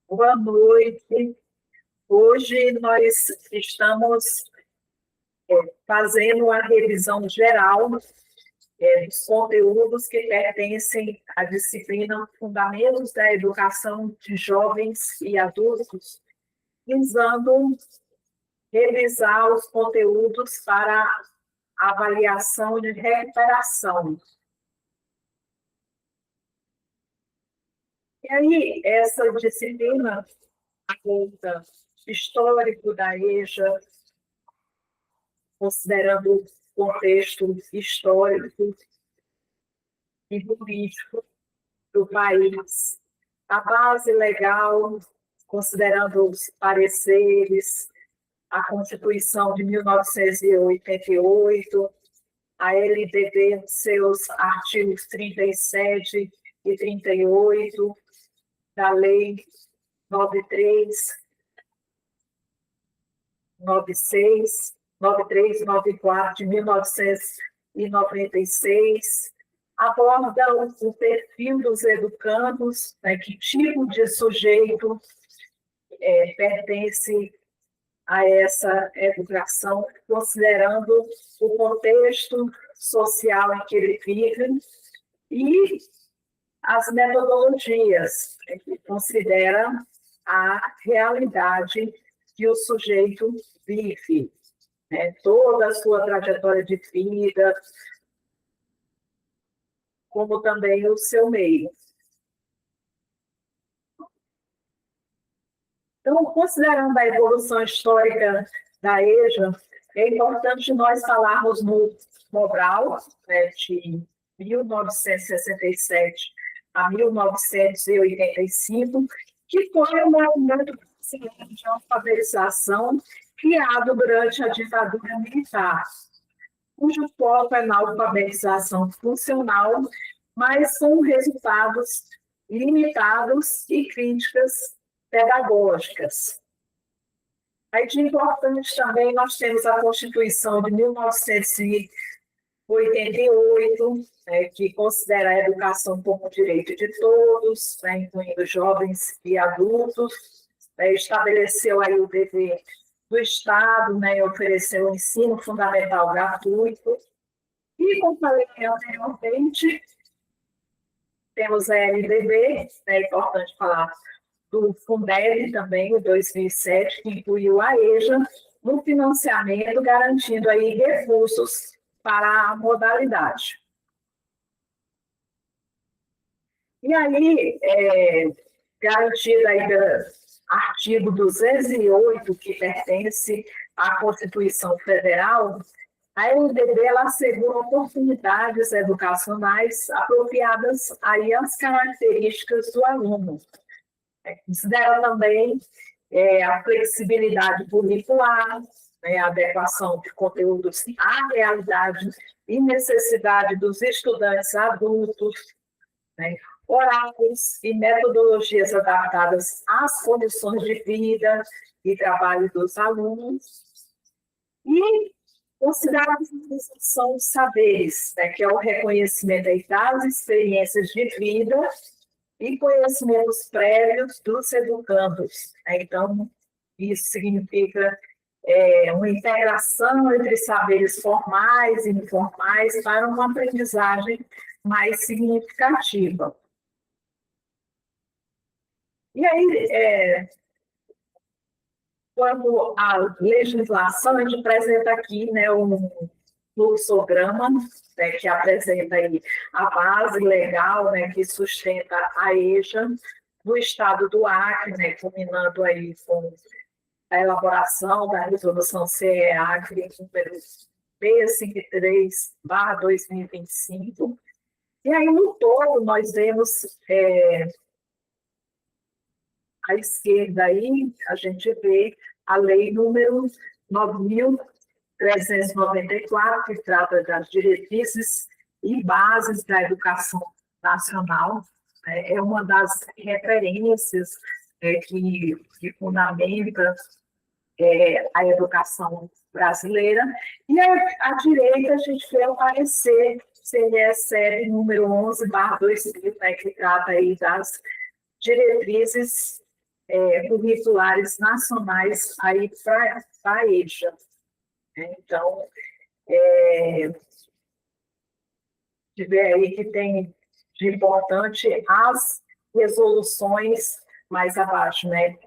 Boa noite. Hoje nós estamos fazendo a revisão geral dos conteúdos que pertencem à disciplina Fundamentos da Educação de Jovens e Adultos, visando revisar os conteúdos para avaliação de recuperação. E aí, essa disciplina conta histórico da EJA, considerando o contexto histórico e político do país, a base legal, considerando os pareceres, a Constituição de 1988, a LDB, seus artigos 37 e 38, da Lei 9394 de 1996, aborda o perfil dos educandos, né, que tipo de sujeito pertence a essa educação, considerando o contexto social em que ele vive e as metodologias, né, que consideram a realidade que o sujeito vive, né, toda a sua trajetória de vida, como também o seu meio. Então, considerando a evolução histórica da EJA, é importante nós falarmos no Mobral, né, de 1967 a 1985, que foi um movimento de alfabetização criado durante a ditadura militar, cujo foco é na alfabetização funcional, mas com resultados limitados e críticas pedagógicas. Aí, de importante também, nós temos a Constituição de 1988, que considera a educação como direito de todos, incluindo jovens e adultos, estabeleceu aí o dever do Estado, oferecer o ensino fundamental gratuito. E, como falei anteriormente, temos a LDB, é importante falar do Fundeb também, em 2007, que incluiu a EJA no financiamento, garantindo aí recursos para a modalidade. E aí, garantido aí do artigo 208, que pertence à Constituição Federal, a LDB ela assegura oportunidades educacionais apropriadas aí às características do aluno. Considera também a flexibilidade curricular, a adequação de conteúdos à realidade e necessidade dos estudantes adultos, horários e metodologias adaptadas às condições de vida e trabalho dos alunos, e considerar a valorização dos saberes, que é o reconhecimento das experiências de vida e conhecimentos prévios dos educandos. Então, isso significa uma integração entre saberes formais e informais para uma aprendizagem mais significativa. E aí, quanto à legislação, a gente apresenta aqui um fluxograma, que apresenta aí a base legal, que sustenta a EJA do Estado do Acre, culminando aí com a elaboração da resolução CE-Acre número 653/2025. E aí, no todo, nós vemos à esquerda aí, a gente vê a lei número 9.394, que trata das diretrizes e bases da educação nacional. É uma das referências que fundamenta a educação brasileira. E à direita, a gente vê o parecer CNE-SEB número 11/2000, que trata aí das diretrizes curriculares nacionais aí para a EJA. Então, tiver aí que tem de importante as resoluções mais abaixo, né?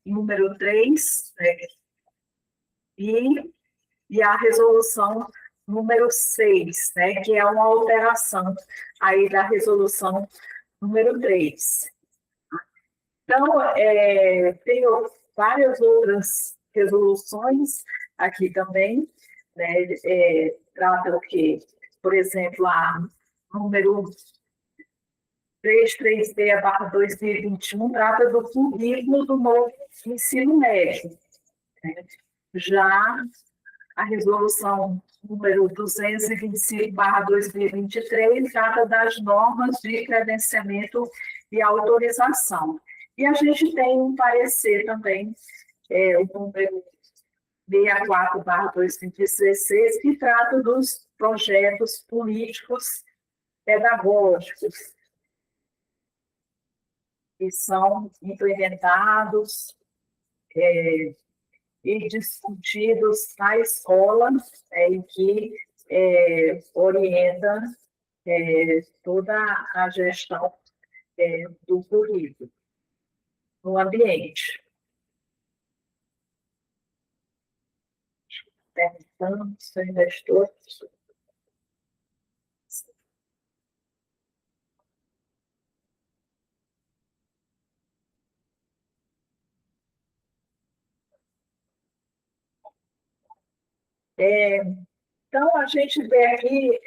Número 3, né? E a resolução número 6, né? Que é uma alteração aí da resolução número 3. Então, tenho várias outras resoluções aqui também, né? Trata o quê? Por exemplo, a número 336/2021 trata do currículo do novo ensino médio. Né? Já a resolução número 225/2023 trata das normas de credenciamento e autorização. E a gente tem um parecer também, o número 64/2016, que trata dos projetos políticos pedagógicos que são implementados e discutidos na escola, e que orienta toda a gestão do currículo no ambiente. Perguntando se ainda estou. Então, a gente vê aqui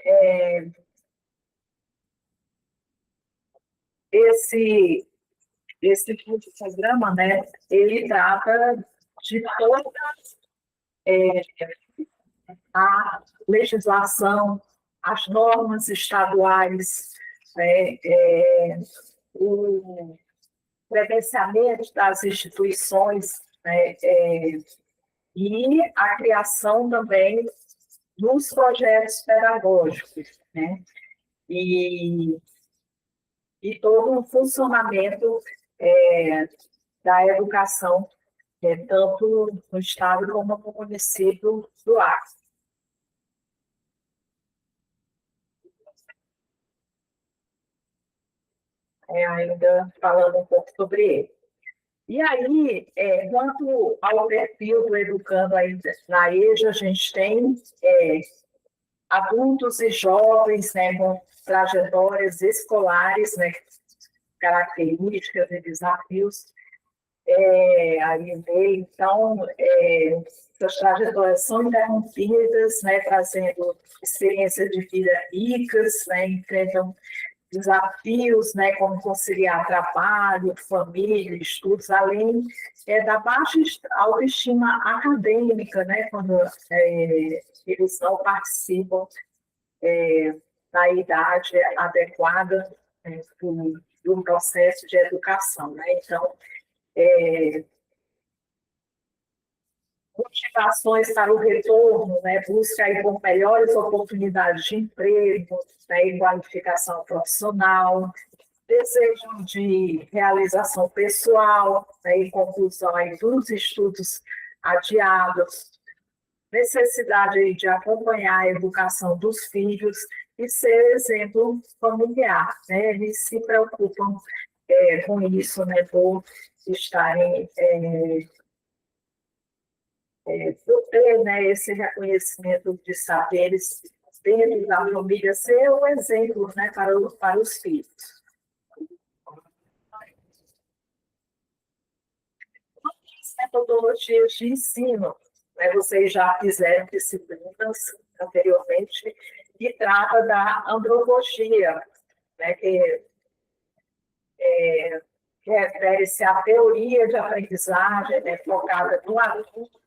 esse programa, né? Ele trata de toda a legislação, as normas estaduais, né? O credenciamento das instituições, né? E a criação também dos projetos pedagógicos, né? E todo o funcionamento da educação, tanto no Estado como no município do Acre. Ainda falando um pouco sobre ele. E aí, quanto ao perfil do educando aí na EJA, a gente tem adultos e jovens, né, com trajetórias escolares, né, características e desafios aí dele. Então, essas trajetórias são interrompidas, né, trazendo experiências de vida ricas, né, enfrentam desafios, né, como conciliar trabalho, família, estudos, além da baixa autoestima acadêmica, né, quando eles não participam da idade adequada do processo de educação, né? Então, motivações para o retorno, né? Busca aí por melhores oportunidades de emprego, né? E qualificação profissional, desejo de realização pessoal, né? E conclusão aí dos estudos adiados, necessidade aí de acompanhar a educação dos filhos e ser exemplo familiar, né? Eles se preocupam com isso, né? Por estarem por ter, né, esse reconhecimento de saberes dentro da família, ser um exemplo, né, para os filhos. As metodologias de ensino, né, vocês já fizeram disciplinas anteriormente, que trata da antropologia, né, que refere-se à teoria de aprendizagem, né, focada no adulto,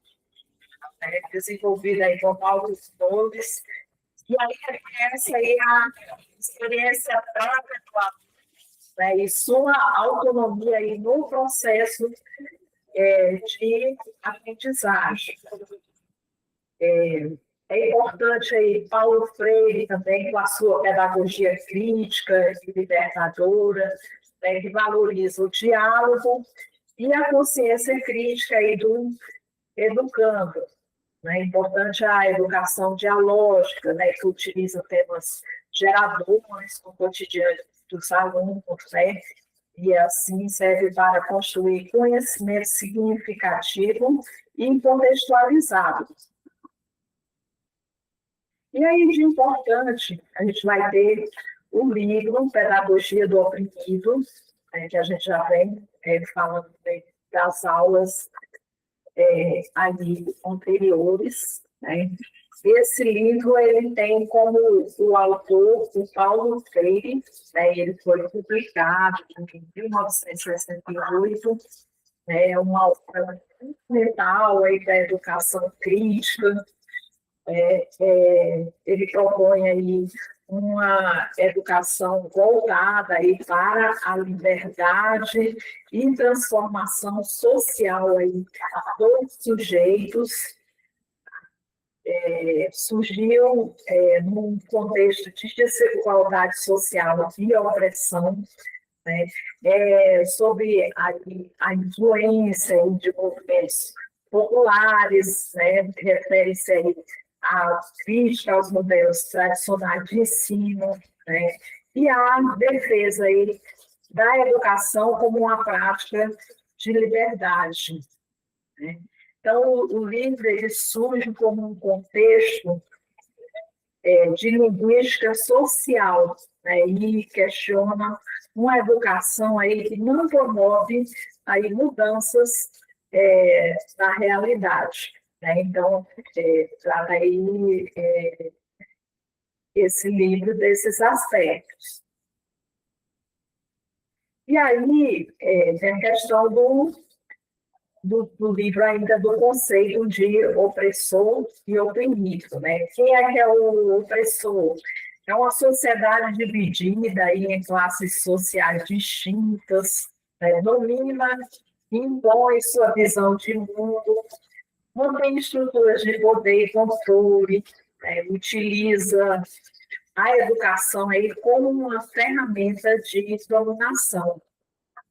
desenvolvida aí por Paulo Gomes, e aí reconhece aí a experiência própria do aluno, né, e sua autonomia aí no processo de aprendizagem. É importante aí Paulo Freire também, com a sua pedagogia crítica e libertadora, né, que valoriza o diálogo e a consciência crítica aí do educando. É importante a educação dialógica, né, que utiliza temas geradores no cotidiano dos alunos, né, e assim serve para construir conhecimento significativo e contextualizado. E aí, de importante, a gente vai ter o livro Pedagogia do Oprimido, né, que a gente já vem falando das aulas ali anteriores, né? Esse livro ele tem como o autor o Paulo Freire, né? Ele foi publicado em 1968, é uma obra fundamental aí da educação crítica. Ele propõe aí uma educação voltada aí para a liberdade e transformação social aí dos sujeitos. Surgiu num contexto de desigualdade social e opressão, né? Sobre a influência de movimentos populares, né? Refere-se aí a crítica aos modelos tradicionais de ensino, né? E a defesa aí da educação como uma prática de liberdade, né? Então, o livro ele surge como um contexto de linguística social, né? E questiona uma educação aí que não promove aí mudanças na realidade, né? Então, trata aí esse livro desses aspectos. E aí, tem a questão do livro ainda do conceito de opressor e oprimido, né? Quem é que é o opressor? É uma sociedade dividida aí em classes sociais distintas, né? Domina, impõe sua visão de mundo, mantém estruturas de poder e controle, utiliza a educação aí como uma ferramenta de dominação,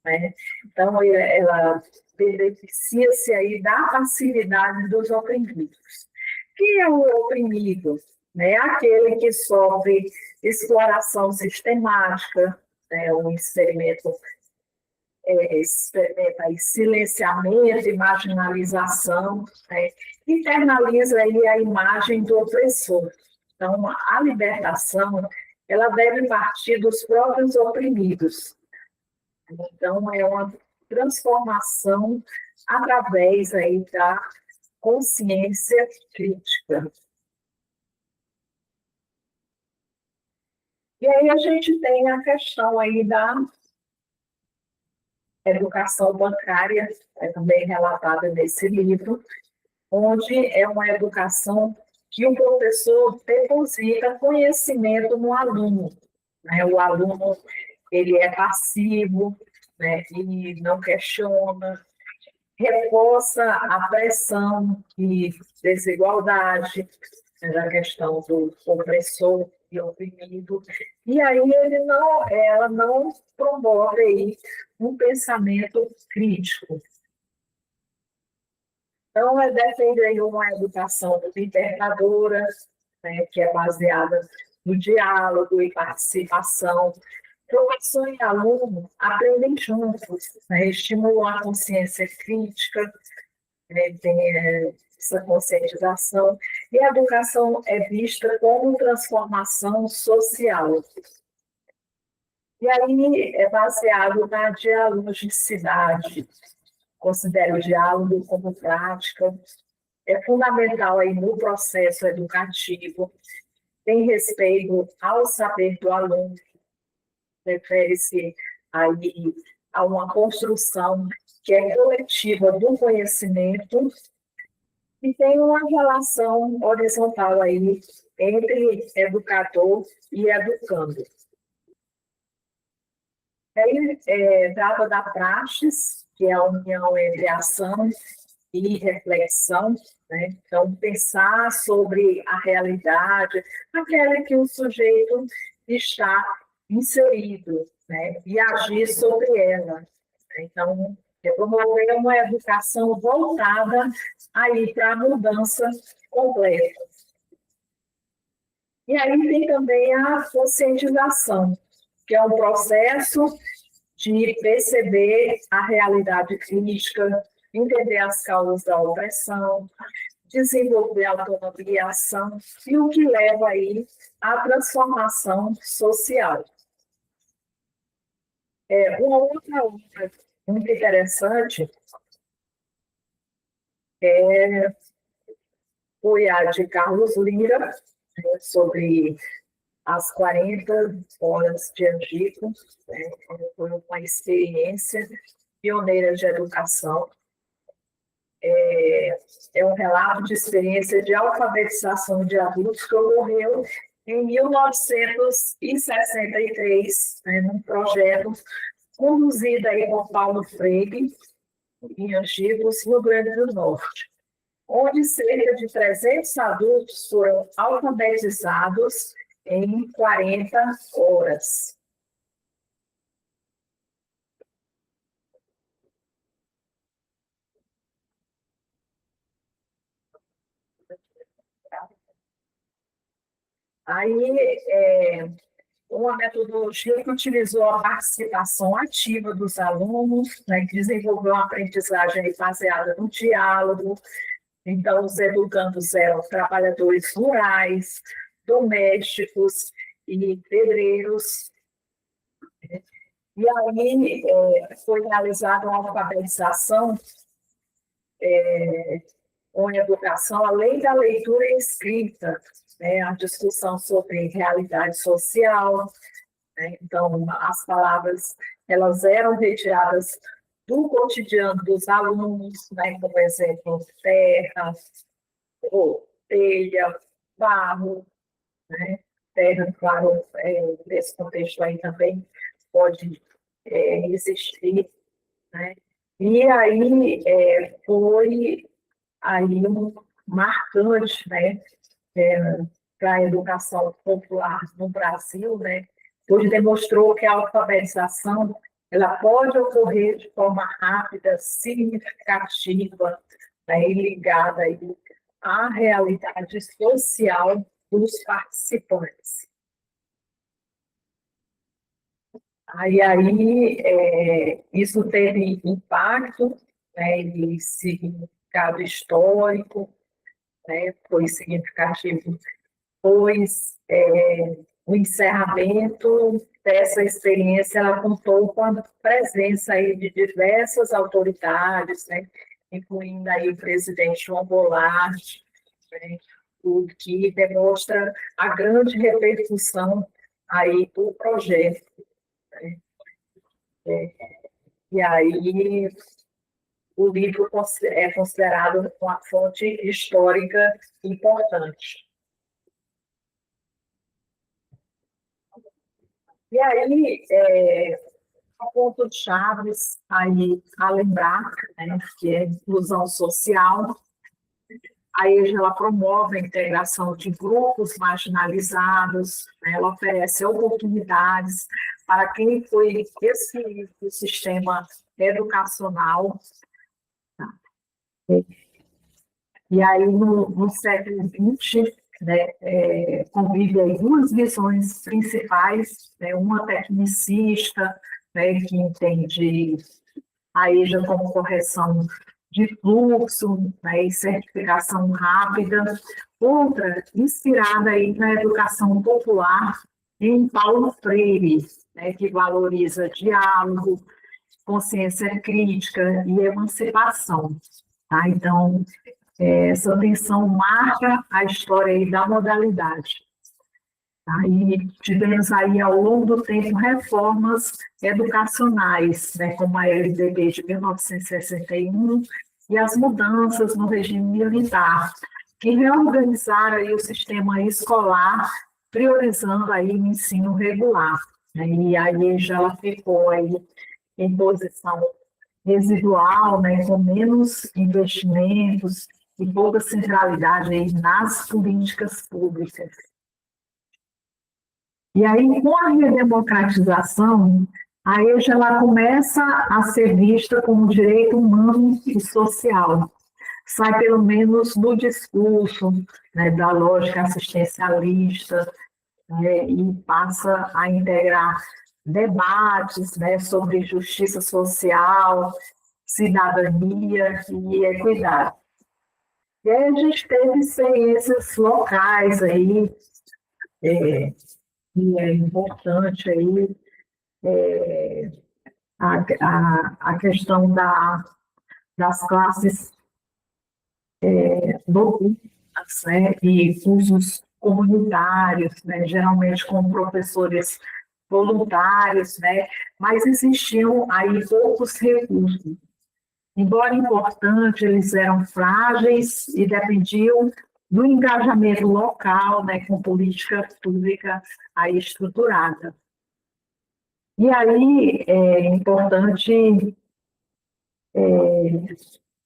né? Então, ela beneficia-se aí da facilidade dos oprimidos. Quem é o oprimido? Né? Aquele que sofre exploração sistemática, né? Um experimenta aí silenciamento e marginalização, né? Internaliza aí a imagem do opressor. Então, a libertação ela deve partir dos próprios oprimidos. Então, é uma transformação através aí da consciência crítica. E aí a gente tem a questão aí da educação bancária, também relatada nesse livro, onde é uma educação que o professor deposita conhecimento no aluno, né? O aluno ele é passivo, né? E não questiona, reforça a pressão e desigualdade, né? A questão do opressor e oprimido, e aí ela não promove aí um pensamento crítico. Então, defende aí uma educação libertadora, né, que é baseada no diálogo e participação. Professor e aluno aprendem juntos, né, estimulam a consciência crítica, né, tem essa conscientização, e a educação é vista como transformação social. E aí é baseado na dialogicidade, considera o diálogo como prática, é fundamental aí no processo educativo, tem respeito ao saber do aluno, refere-se aí a uma construção que é coletiva do conhecimento e tem uma relação horizontal aí entre educador e educando. Aí trata da praxis, que é a união entre ação e reflexão, né? Então, pensar sobre a realidade, aquela que o sujeito está inserido, né, e agir sobre ela. Então, promover uma educação voltada aí para a mudança completa. E aí tem também a conscientização, que é um processo de perceber a realidade crítica, entender as causas da opressão, desenvolver autonomia e ação, e o que leva aí à transformação social. Uma outra obra muito interessante foi a de Carlos Lira, né, sobre as 40 horas de Angico, né, foi uma experiência pioneira de educação. É um relato de experiência de alfabetização de adultos que ocorreu em 1963, né, num projeto conduzido aí por Paulo Freire, em Angicos, Rio Grande do Norte, onde cerca de 300 adultos foram alfabetizados em 40 horas. Aí, uma metodologia que utilizou a participação ativa dos alunos, né, que desenvolveu uma aprendizagem baseada no diálogo. Então, os educandos eram trabalhadores rurais, domésticos e pedreiros. E aí foi realizada uma alfabetização com educação, além da leitura e escrita, né, a discussão sobre realidade social, né, então as palavras elas eram retiradas do cotidiano dos alunos, né, como exemplo, terra, ou telha, barro, né, terra, claro, nesse contexto aí também pode existir, né, e aí foi aí um marcante, né, para a educação popular no Brasil, né, hoje demonstrou que a alfabetização ela pode ocorrer de forma rápida, significativa, né, e ligada aí à realidade social dos participantes. Isso teve impacto, né, e significado histórico, né, foi significativo, pois o encerramento dessa experiência ela contou com a presença aí de diversas autoridades, né, incluindo aí o presidente João Goulart, né, o que demonstra a grande repercussão aí do projeto. Né. E aí o livro é considerado uma fonte histórica importante. E aí, o ponto de chaves aí a lembrar, né, que é a inclusão social. A EJA ela promove a integração de grupos marginalizados, né, ela oferece oportunidades para quem foi excluído do sistema educacional. E aí, no século XX, né, convive aí duas visões principais, né, uma tecnicista, né, que entende a EJA como correção de fluxo, né, e certificação rápida, outra inspirada aí na educação popular em Paulo Freire, né, que valoriza diálogo, consciência crítica e emancipação. Tá? Então, essa tensão marca a história aí da modalidade. Aí tivemos aí ao longo do tempo reformas educacionais, né, como a LDB de 1961 e as mudanças no regime militar, que reorganizaram aí o sistema escolar, priorizando aí o ensino regular. Né, e aí já ela ficou aí em posição residual, né, com menos investimentos e pouca centralidade aí nas políticas públicas. E aí, com a redemocratização, a EJA ela começa a ser vista como direito humano e social. Sai pelo menos do discurso, né, da lógica assistencialista, né, e passa a integrar debates, né, sobre justiça social, cidadania e equidade. E aí a gente teve experiências locais aí, e é importante aí a questão das classes noturnas, né, e usos comunitários, né, geralmente com professores voluntários, né, mas existiam aí poucos recursos. Embora importante, eles eram frágeis e dependiam do engajamento local, né, com política pública aí estruturada. E aí é importante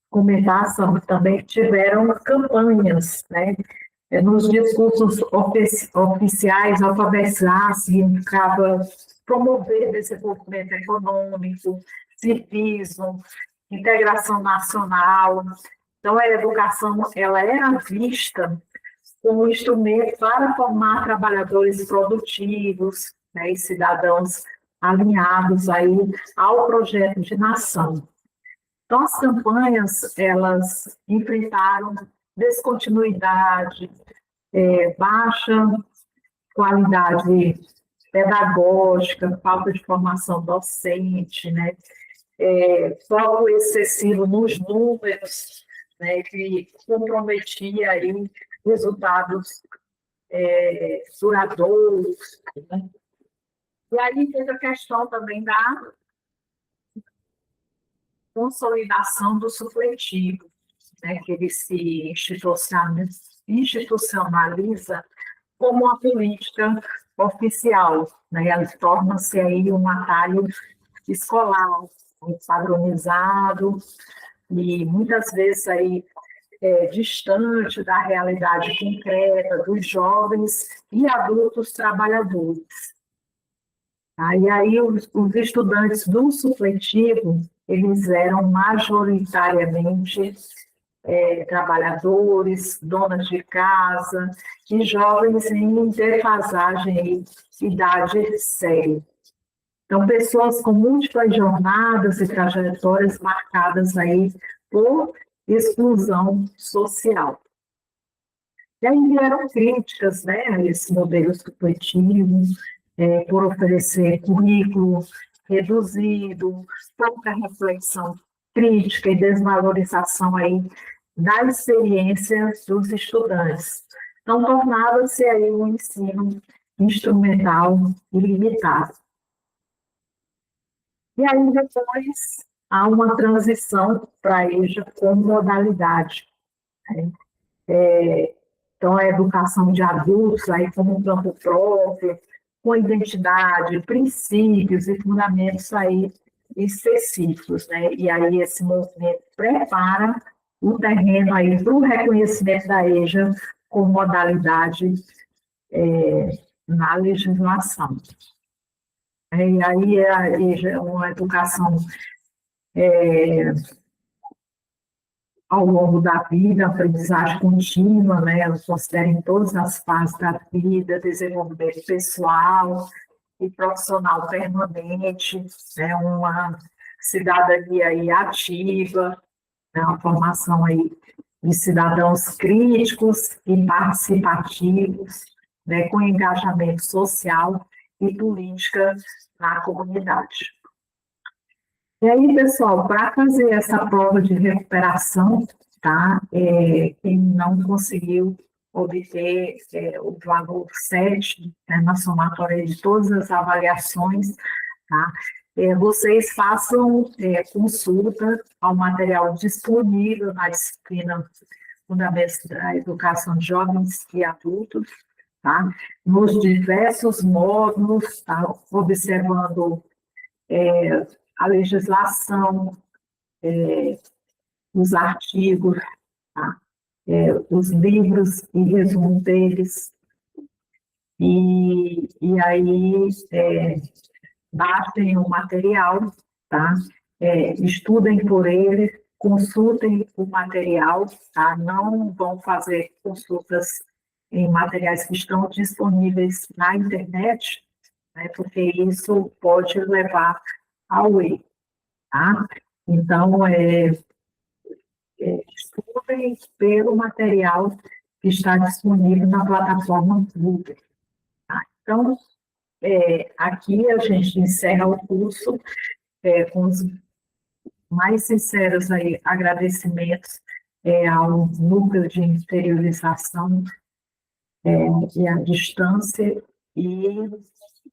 comentar sobre também que tiveram campanhas, né? Nos discursos oficiais, alfabetizar significava promover desenvolvimento econômico, civismo, integração nacional. Então, a educação ela era vista como um instrumento para formar trabalhadores produtivos, né, e cidadãos alinhados aí ao projeto de nação. Então, as campanhas, elas enfrentaram descontinuidade, baixa qualidade pedagógica, falta de formação docente, né? Foco excessivo nos números, né? Que comprometia aí resultados duradouros, né? E aí teve a questão também da consolidação do supletivo, né, que ele se institucionaliza como uma política oficial, né, ela torna-se aí um atalho escolar, padronizado e muitas vezes aí distante da realidade concreta dos jovens e adultos trabalhadores. E aí os estudantes do supletivo, eles eram majoritariamente trabalhadores, donas de casa e jovens em defasagem e idade séria. Então, pessoas com múltiplas jornadas e trajetórias marcadas aí por exclusão social. E aí vieram críticas, né, a esse modelo supletivo, por oferecer currículo reduzido, pouca reflexão crítica e desvalorização aí da experiência dos estudantes. Então, tornava-se aí um ensino instrumental e limitado. E aí, depois, há uma transição para a EJA como modalidade, né? Então, a educação de adultos, aí como um campo próprio, com identidade, princípios e fundamentos aí específicos, né? E aí esse movimento prepara o terreno aí para o reconhecimento da EJA como modalidade na legislação. E aí a EJA é uma educação ao longo da vida, aprendizagem contínua, né? Ela considera em todas as fases da vida, desenvolvimento pessoal e profissional permanente, né? Uma cidadania aí ativa, né? Uma formação aí de cidadãos críticos e participativos, né? Com engajamento social e política na comunidade. E aí, pessoal, para fazer essa prova de recuperação, tá? Quem não conseguiu obter o valor 7, né, na somatória de todas as avaliações, tá? Vocês façam consulta ao material disponível na disciplina Fundamentos da Educação de Jovens e Adultos, tá? Nos diversos módulos, tá? Observando a legislação, os artigos, tá? Os livros e resumo deles. e aí baixem o material, tá? Estudem por ele, consultem o material, tá? Não vão fazer consultas em materiais que estão disponíveis na internet, né? Porque isso pode levar ao erro, tá? Então, estudem pelo material que está disponível na plataforma Google. Tá? Então, aqui a gente encerra o curso com os mais sinceros aí, agradecimentos ao núcleo de interiorização e à distância e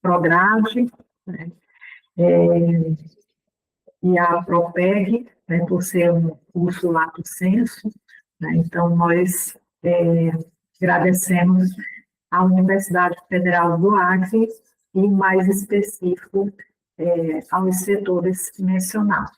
Prograde, né, e a Propeg, né, por ser um curso lato sensu, né, então nós agradecemos à Universidade Federal do Acre e mais específico aos setores mencionados.